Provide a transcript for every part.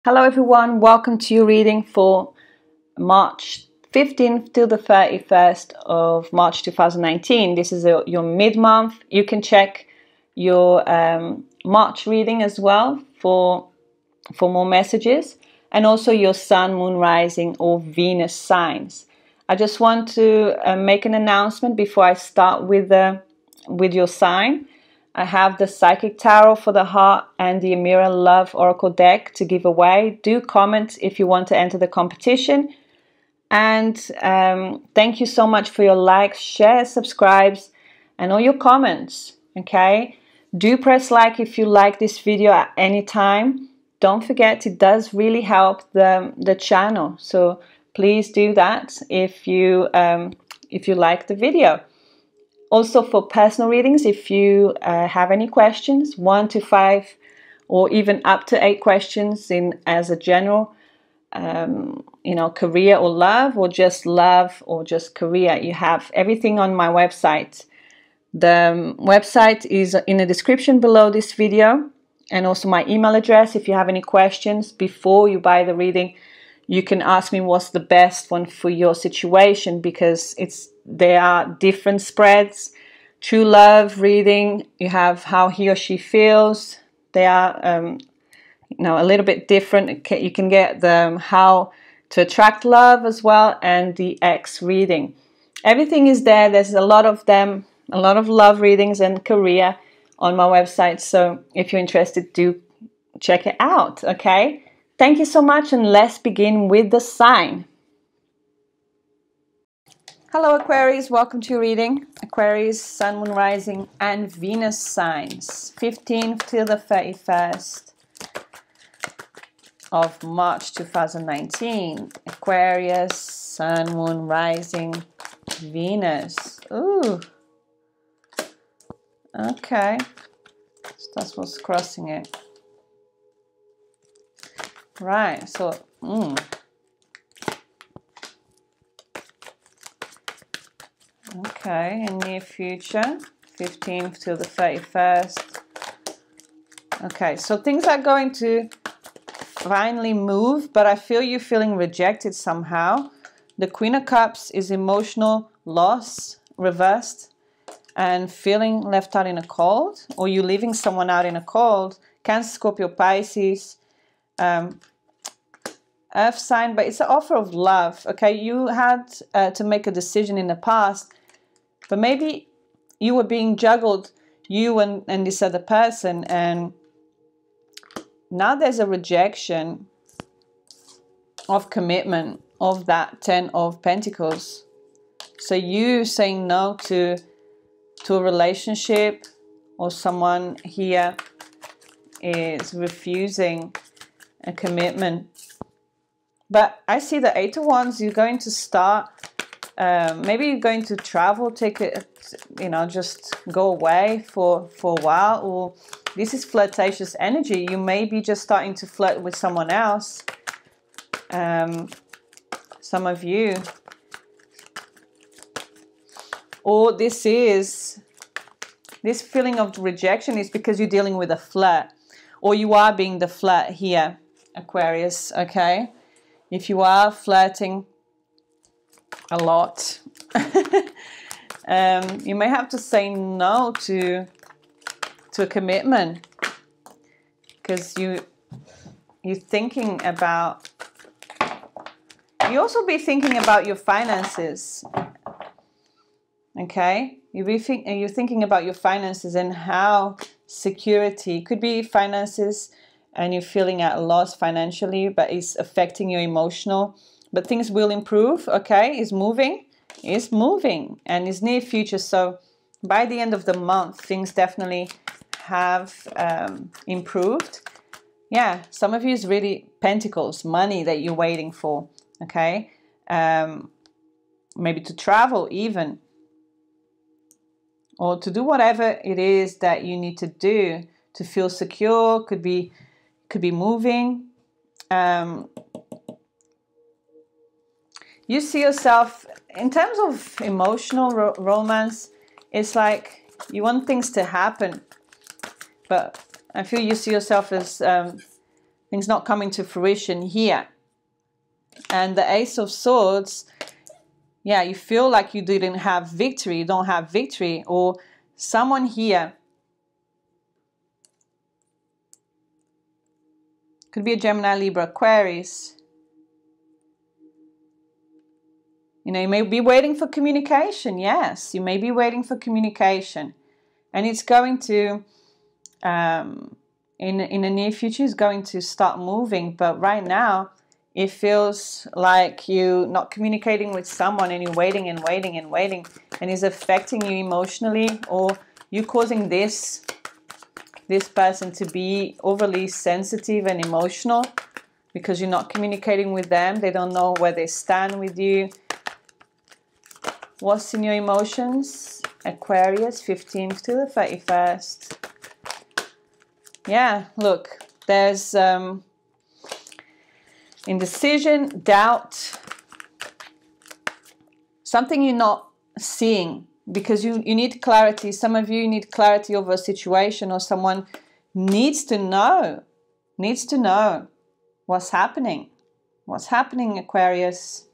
Hello everyone, welcome to your reading for March 15th till the 31st of March 2019. This is your mid-month. You can check your March reading as well for more messages, and also your Sun, Moon, Rising or Venus signs. I just want to make an announcement before I start with your sign. I have the Psychic Tarot for the Heart and the Amira Love Oracle deck to give away. Do comment if you want to enter the competition. And thank you so much for your likes, shares, subscribes, and all your comments. Okay? Do press like if you like this video at any time. Don't forget, it does really help the channel. So please do that if you like the video. Also, for personal readings, if you have any questions, 1 to 5 or even up to 8 questions as a general, career or love or just career, you have everything on my website. The website is in the description below this video, and also my email address. If you have any questions before you buy the reading, you can ask me what's the best one for your situation, because there are different spreads. True love reading, you have how he or she feels. They are a little bit different. You can get the how to attract love as well, and the X reading. Everything is there. There's a lot of them, a lot of love readings and career on my website. So if you're interested, do check it out. Okay. Thank you so much, and let's begin with the sign. Hello Aquarius, welcome to your reading. Aquarius, Sun, Moon, Rising and Venus signs. 15th till the 31st of March 2019. Aquarius, Sun, Moon, Rising, Venus. Ooh. Okay. So that's what's crossing it. Right, so okay, in near future, 15th till the 31st. Okay, so things are going to finally move, but I feel you feeling rejected somehow. The Queen of Cups is emotional loss reversed, and feeling left out in a cold, or you leaving someone out in a cold. Cancer, Scorpio, Pisces. Earth sign, but it's an offer of love. Okay, you had to make a decision in the past, but maybe you were being juggled, you and this other person, and now there's a rejection of commitment of that 10 of Pentacles. So you saying no to a relationship, or someone here is refusing a commitment. But I see the 8 of Wands. You're going to start, maybe you're going to travel, take it, just go away for a while. Or this is flirtatious energy. You may be just starting to flirt with someone else. Some of you. Or this feeling of rejection is because you're dealing with a flirt. Or you are being the flirt here, Aquarius, okay? If you are flirting a lot, you may have to say no to a commitment, because you're thinking about, you also be thinking about your finances. Okay, you're thinking about your finances and how security could be finances. And you're feeling at a loss financially, but it's affecting your emotional. But things will improve, okay? It's moving, and it's near future. So by the end of the month, things definitely have improved. Yeah, some of you is really Pentacles, money that you're waiting for, okay? Maybe to travel even, or to do whatever it is that you need to do to feel secure. Could be moving. You see yourself in terms of emotional romance. It's like you want things to happen, but I feel you see yourself as things not coming to fruition here. And the Ace of Swords, yeah, you feel like you didn't have victory, you don't have victory, or someone here, could be a Gemini, Libra, Aquarius. You know, you may be waiting for communication. Yes, you may be waiting for communication. And it's going to, in the near future, it's going to start moving. But right now, it feels like you're not communicating with someone and you're waiting and waiting and waiting. And it's affecting you emotionally, or you causing this person to be overly sensitive and emotional because you're not communicating with them. They don't know where they stand with you. What's in your emotions? Aquarius, 15th to the 31st. Yeah, look, there's indecision, doubt, something you're not seeing because you need clarity. Some of you need clarity over a situation, or someone needs to know what's happening. What's happening, Aquarius?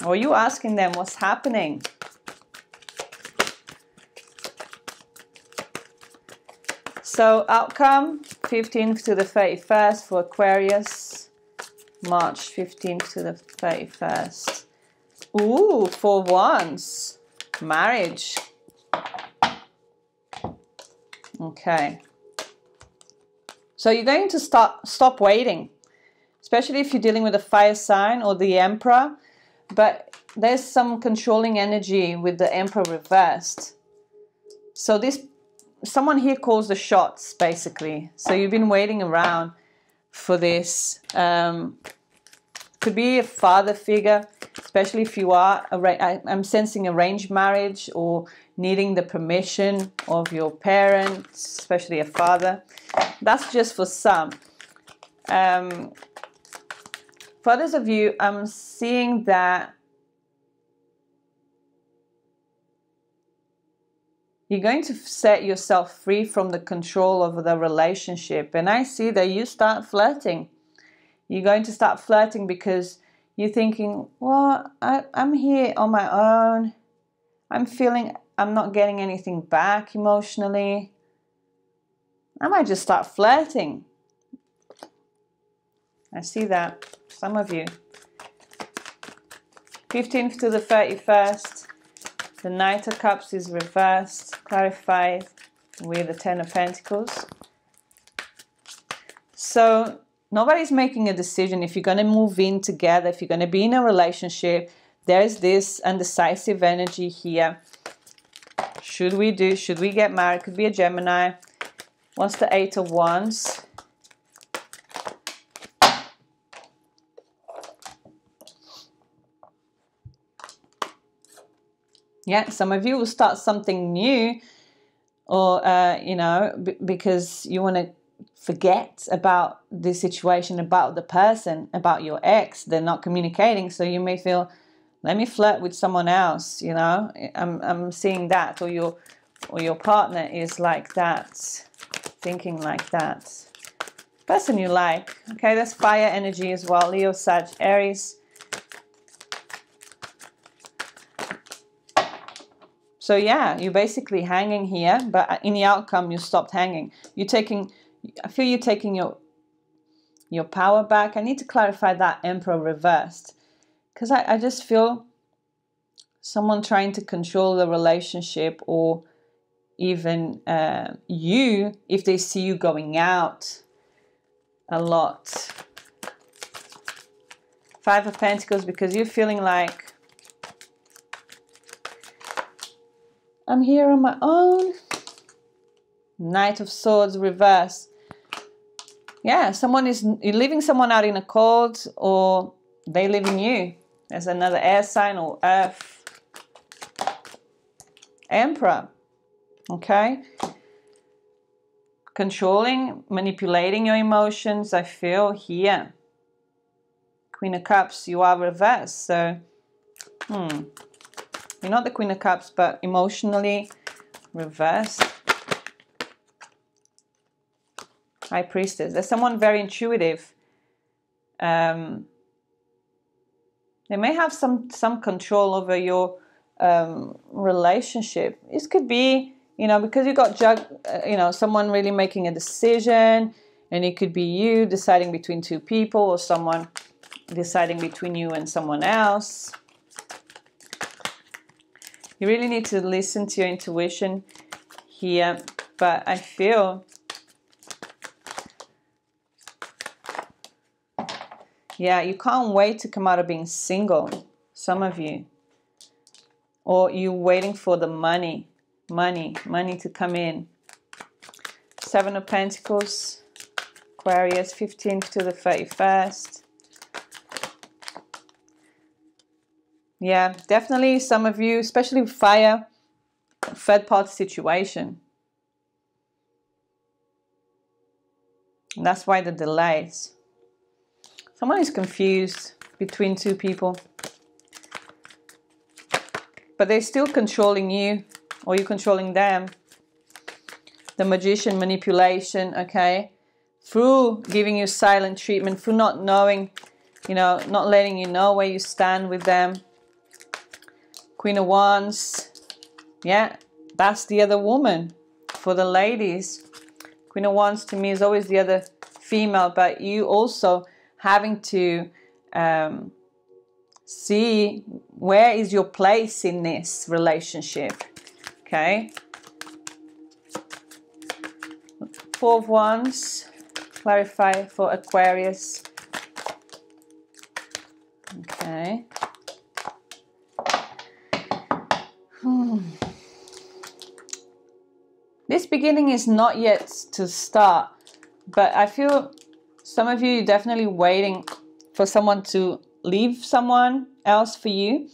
Or you asking them what's happening? So outcome, 15th to the 31st for Aquarius. March 15th to the 31st. Ooh, 4 wands. Marriage. Okay. So you're going to stop waiting, especially if you're dealing with a fire sign or the Emperor. But there's some controlling energy with the Emperor reversed. So someone here calls the shots, basically. So you've been waiting around for this. Could be a father figure, especially if you are, I'm sensing arranged marriage, or needing the permission of your parents, especially a father. That's just for some. For others of you, I'm seeing that you're going to set yourself free from the control of the relationship. And I see that you start flirting. You're going to start flirting because you're thinking, well, I'm here on my own. I'm feeling I'm not getting anything back emotionally. I might just start flirting. I see that. Some of you. 15th to the 31st. The Knight of Cups is reversed, clarified with the Ten of Pentacles. So nobody's making a decision if you're going to move in together, if you're going to be in a relationship. There's this undecisive energy here. Should we get married? Could be a Gemini. What's the Eight of Wands? Yeah, some of you will start something new, or, you know, because you want to forget about the situation, about the person, about your ex. They're not communicating, so you may feel, let me flirt with someone else, you know. I'm seeing that, or your partner is like that, thinking like that. Person you like. Okay, that's fire energy as well. Leo, Sag, Aries. So yeah, you're basically hanging here, but in the outcome, you stopped hanging. I feel you're taking your power back. I need to clarify that Emperor reversed, because I just feel someone trying to control the relationship, or even you, if they see you going out a lot. Five of Pentacles, because you're feeling like, I'm here on my own. Knight of Swords reverse. Yeah, you're leaving someone out in a cold, or they leaving you. There's another air sign or earth. Emperor. Okay. Controlling, manipulating your emotions, I feel here. Queen of Cups, you are reversed. So, you're not the Queen of Cups, but emotionally reversed. High Priestess. There's someone very intuitive. They may have some control over your relationship. This could be, you know, because you got someone really making a decision, and it could be you deciding between two people, or someone deciding between you and someone else. You really need to listen to your intuition here, but I feel, yeah, you can't wait to come out of being single, some of you. Or you waiting for the money to come in. 7 of Pentacles, Aquarius, 15th to the 31st. Yeah, definitely some of you, especially fire, third party situation. And that's why the delays. Someone is confused between two people, but they're still controlling you, or you controlling them. The Magician, manipulation, okay? Through giving you silent treatment, through not knowing, you know, not letting you know where you stand with them. Queen of Wands, yeah, that's the other woman for the ladies. Queen of Wands to me is always the other female, but you also having to see where is your place in this relationship, okay? 4 of Wands, clarify for Aquarius. Okay. This beginning is not yet to start, but I feel some of you are definitely waiting for someone to leave someone else for you.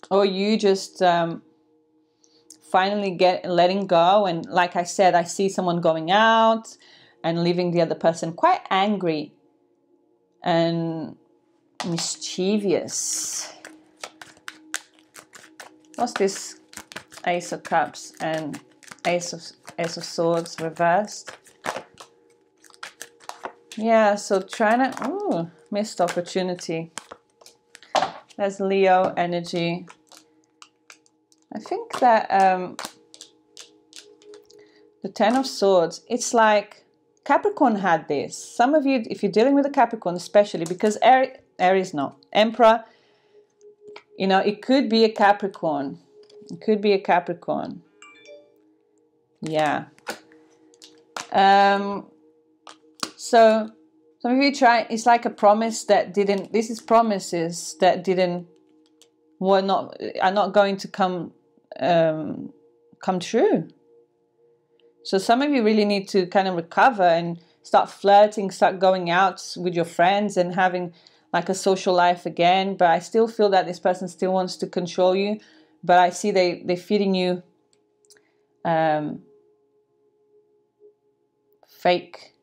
Or you just finally letting go. And like I said, I see someone going out and leaving the other person quite angry and mischievous. What's this? Ace of Cups and Ace of Swords reversed. Yeah, so trying to, ooh, missed opportunity. There's Leo energy. I think that the 10 of Swords, it's like Capricorn had this. Some of you, if you're dealing with a Capricorn especially, because Aries, no, Emperor, you know, it could be a Capricorn. It could be a Capricorn. Yeah. So some of you it's like a promise that didn't, this is promises that are not going to come true. So some of you really need to kind of recover and start flirting, start going out with your friends and having like a social life again. But I still feel that this person still wants to control you. But I see they're feeding you fake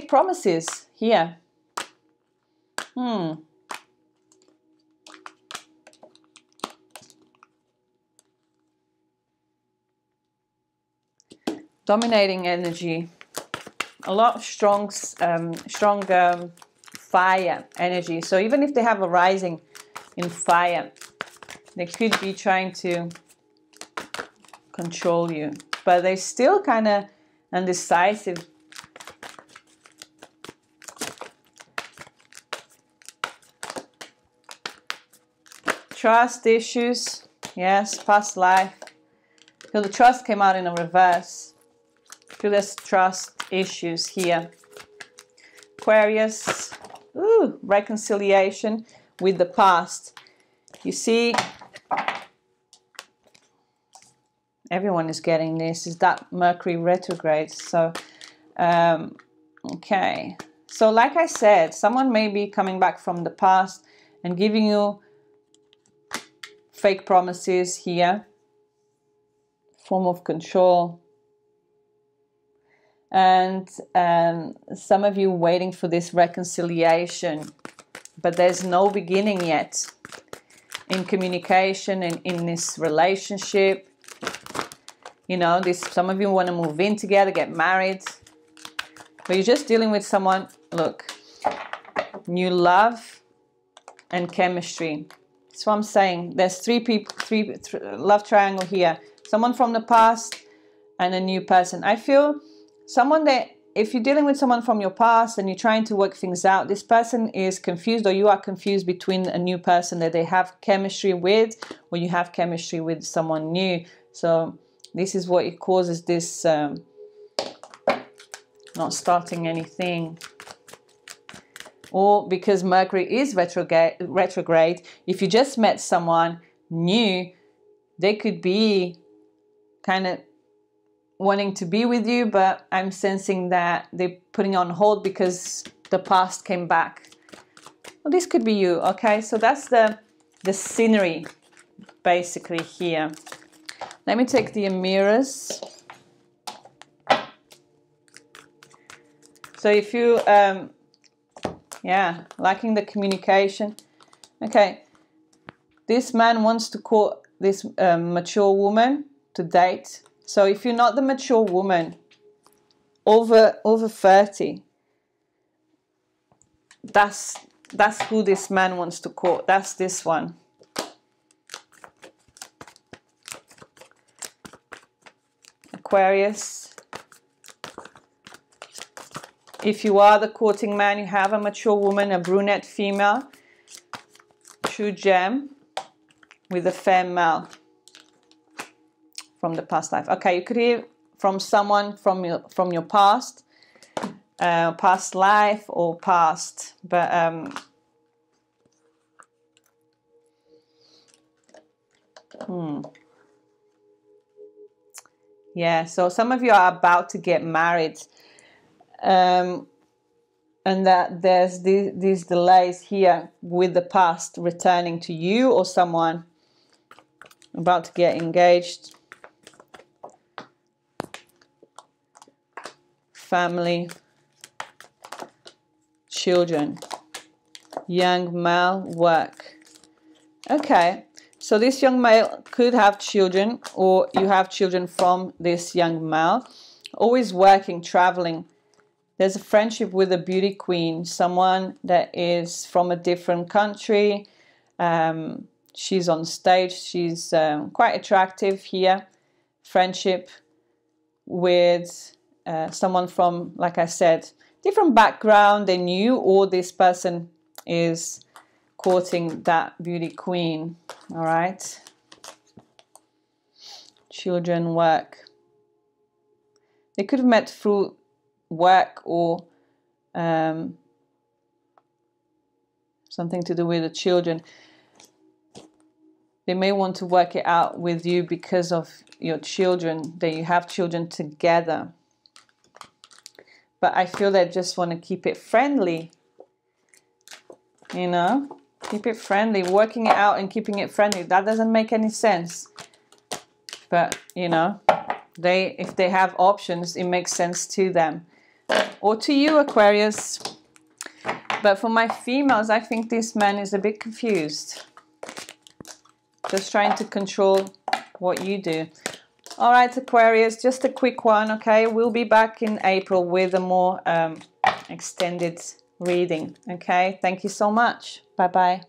promises here. Dominating energy. A lot of strong fire energy. So even if they have a rising in fire, they could be trying to control you. But they're still kind of indecisive. Trust issues. Yes, past life. So the trust came out in a reverse. So there's trust issues here. Aquarius. Ooh, reconciliation with the past. You see, everyone is getting this. Is that Mercury retrograde? So, okay. So like I said, someone may be coming back from the past and giving you fake promises here. Form of control. And some of you waiting for this reconciliation, but there's no beginning yet. in communication and in this relationship. You know, some of you want to move in together, get married, but you're just dealing with someone. Look, new love and chemistry. That's what I'm saying. There's three love triangle here. Someone from the past and a new person. I feel someone that, if you're dealing with someone from your past and you're trying to work things out, this person is confused, or you are confused between a new person that they have chemistry with, or you have chemistry with someone new. So this is what it causes this not starting anything. Or because Mercury is retrograde, if you just met someone new, they could be kind of wanting to be with you, but I'm sensing that they're putting on hold because the past came back. Well, this could be you, okay? So that's the scenery basically here. Let me take the mirrors. So if you, yeah, lacking the communication. Okay, this man wants to court this mature woman to date. So if you're not the mature woman, over 30, that's who this man wants to court. That's this one. Aquarius. If you are the courting man, you have a mature woman, a brunette female, true gem, with a femme male from the past life. Okay, you could hear from someone from your past, past life or past, but yeah. So some of you are about to get married, and that there's these delays here with the past returning to you, or someone about to get engaged. Family, children, young male, work. Okay, so this young male could have children, or you have children from this young male. Always working, traveling. There's a friendship with a beauty queen, someone that is from a different country. She's on stage. She's quite attractive here. Friendship with someone from, like I said, different background than you, or this person is courting that beauty queen. All right. Children, work. They could have met through work, or something to do with the children. They may want to work it out with you because of your children, that you have children together. But I feel they just want to keep it friendly. You know, keep it friendly. Working it out and keeping it friendly, that doesn't make any sense. But, you know, if they have options, it makes sense to them. Or to you, Aquarius. But for my females, I think this man is a bit confused. Just trying to control what you do. All right, Aquarius, just a quick one, okay? We'll be back in April with a more extended reading, okay? Thank you so much. Bye-bye.